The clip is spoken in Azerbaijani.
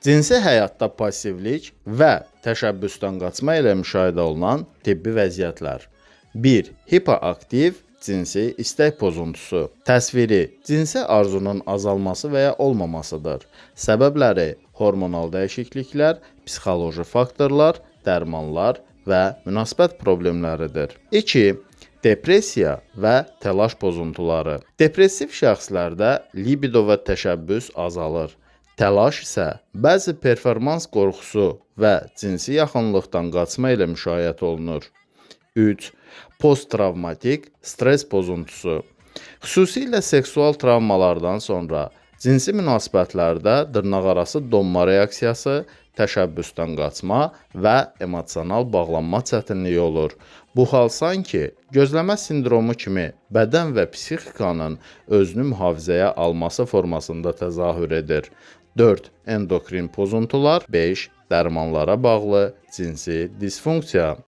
Cinsi həyatda passivlik və təşəbbüsdən qaçma ilə müşahidə olunan tibbi vəziyyətlər. 1. Hipoaktiv cinsi istək pozuntusu. Təsviri cinsi arzunun azalması və ya olmamasıdır. Səbəbləri hormonal dəyişikliklər, psixoloji faktorlar, dərmanlar və münasibət problemləridir. 2. Depressiya və təlaş pozuntuları. Depressiv şəxslərdə libido və təşəbbüs azalır. Təlaş isə bəzi performans qorxusu və cinsi yaxınlıqdan qaçma ilə müşayiət olunur. 3. Posttravmatik stres pozuntusu. Xüsusilə seksual travmalardan sonra cinsi münasibətlərdə dırnaqarası donma reaksiyası, təşəbbüsdən qaçma və emosional bağlanma çətinliyi olur. Bu hal sanki gözləmə sindromu kimi bədən və psixikanın özünü mühafizəyə alması formasında təzahür edir. 4. Endokrin pozuntular. 5. Dərmanlara bağlı cinsi disfunksiya.